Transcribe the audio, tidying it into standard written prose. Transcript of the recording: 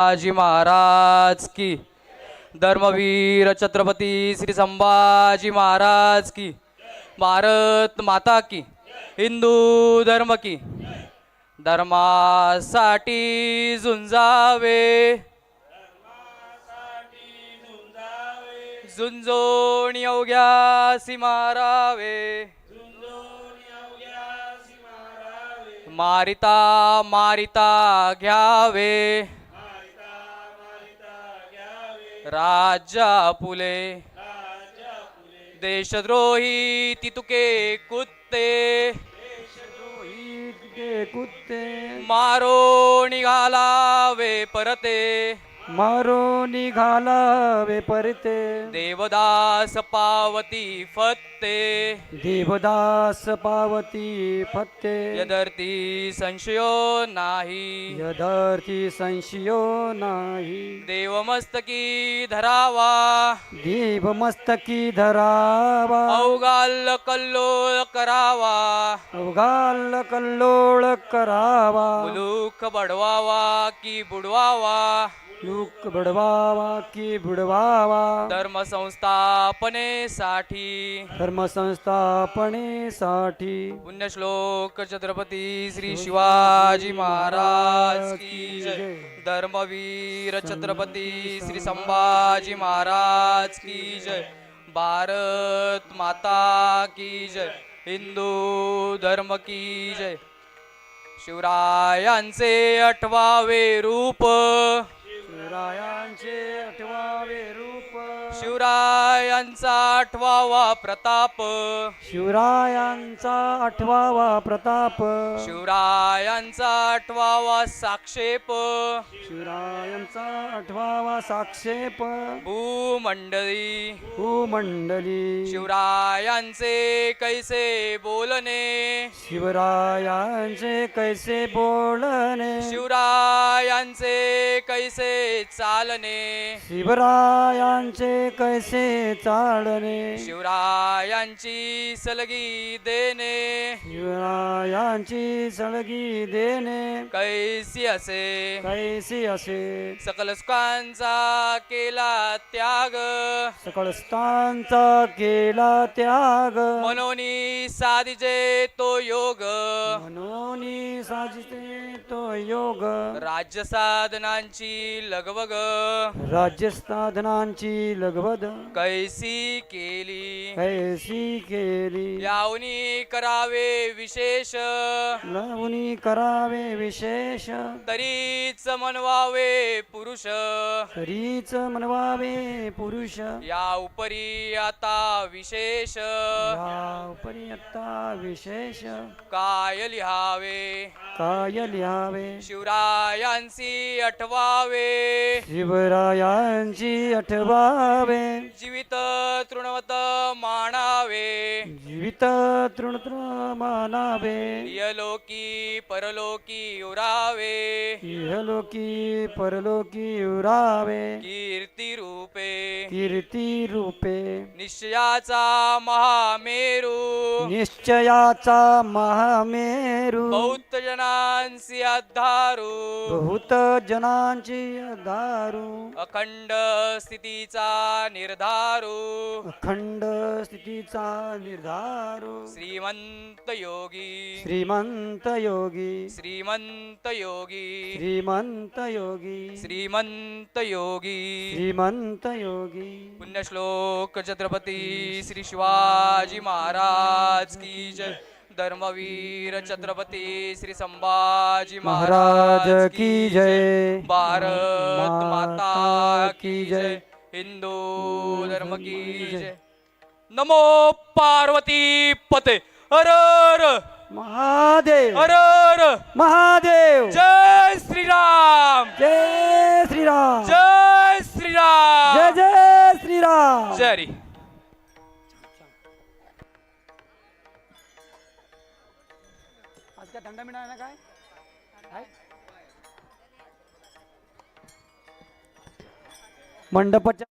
शिवाजी महाराज की, धर्मवीर छत्रपती श्री संभाजी महाराज की, भारत माता की, हिंदू धर्म की, धर्मासाठी झुंजावे, झुंजोण अवघ्यासी मारावे, मारिता मारिता घ्यावे, राजा पुले देशद्रोही तितुके कुत्ते, कुत्ते मारो निघालावे परते, मारो निघालावे परते, देवदास पावती फत्ते, देवदास पावती फत्ते, यदर्थी संशयो नाही, यदर्थी संशयो नाही, देवमस्तकी धरावा, देवमस्तकी धरावा, अवगाल कल्लोळ करावा, अवघाल कल्लोळ करावा, मुलूक बडवावा की बुडवावा, लूक बडवावा की बुडवावा, धर्म संस्थापनेसाठी, धर्मसंस्थापनेसाठी, पुण्यश्लोक छत्रपती श्री शिवाजी महाराज की जय, धर्मवीर छत्रपती श्री संभाजी महाराज की जय, भारत माता की जय, हिंदू धर्म की जय. शिवरायांचे 8वावे रूप, शिवरायांचे 8वावे रूप, शिवरायांचा 8वावा प्रताप, शिवरायांचा 8वावा प्रताप, शिवरायांचा 8वावा साक्षेप, शिवरायांचा 8वावा साक्षेप, भूमंडळी भूमंडली, शिवरायांचे कैसे बोलणे, शिवरायांचे कैसे बोलणे, शिवरायांचे कैसे चालणे, शिवरायांचे कैसे चालणे, शिवरायांची सलगी देणे, शिवरायांची सळगी देणे, कैसी असे कैसी असे, सकल सुखांचा केला त्याग, सकळ स्थानचा केला त्याग, मनोनी साधिजे तो योग, मनोनी साजिते तो योग, राज्य साधनांची लगबग राज्य साधनांची लगबग कैसी केली, कैसी केली, यावनी करावे विशेष, लावणी करावे विशेष, तरीच मनवावे पुरुष, तरीच मनवावे पुरुष, या उपरी आता विशेष, या उपरी आता विशेष, काय लिहावे, काय लिहावे, शिवरायांची 8वावे, शिवरायांची 8वावे, जीवित तृणवत मानावे, जीवित तृणत्र मानावे, यलोकी परलोकी उरावे, इहलोकी परलोकी उरावे, कीर्ती रूपे, कीर्ती रूपे, निश्चयाचा महामेरू, निश्चयाचा महामेरू, बहुत जनांसी आधारू, बहुत जनांची दारू, अखंड स्थितीचा निर्धारू, अखंड स्थितीचा निर्धारू, श्रीमंत योगी, श्रीमंत योगी, श्रीमंत योगी, श्रीमंत योगी, श्रीमंत योगी. श्रीमंत योगी, पुण्यश्लोक छत्रपती श्री शिवाजी महाराज की जय, धर्मवीर छत्रपती श्री संभाजी महाराज की जय, भारत माता की जय, हिंदू धर्म की जय. नमो पार्वती पते, हर हर महादेव, हर हर महादेव, जय श्रीराम, जय श्रीराम, जय श्रीराम, जय जय श्रीराम. जय हरी. आज काय थंड मिळाला ना काय मंडपाच्या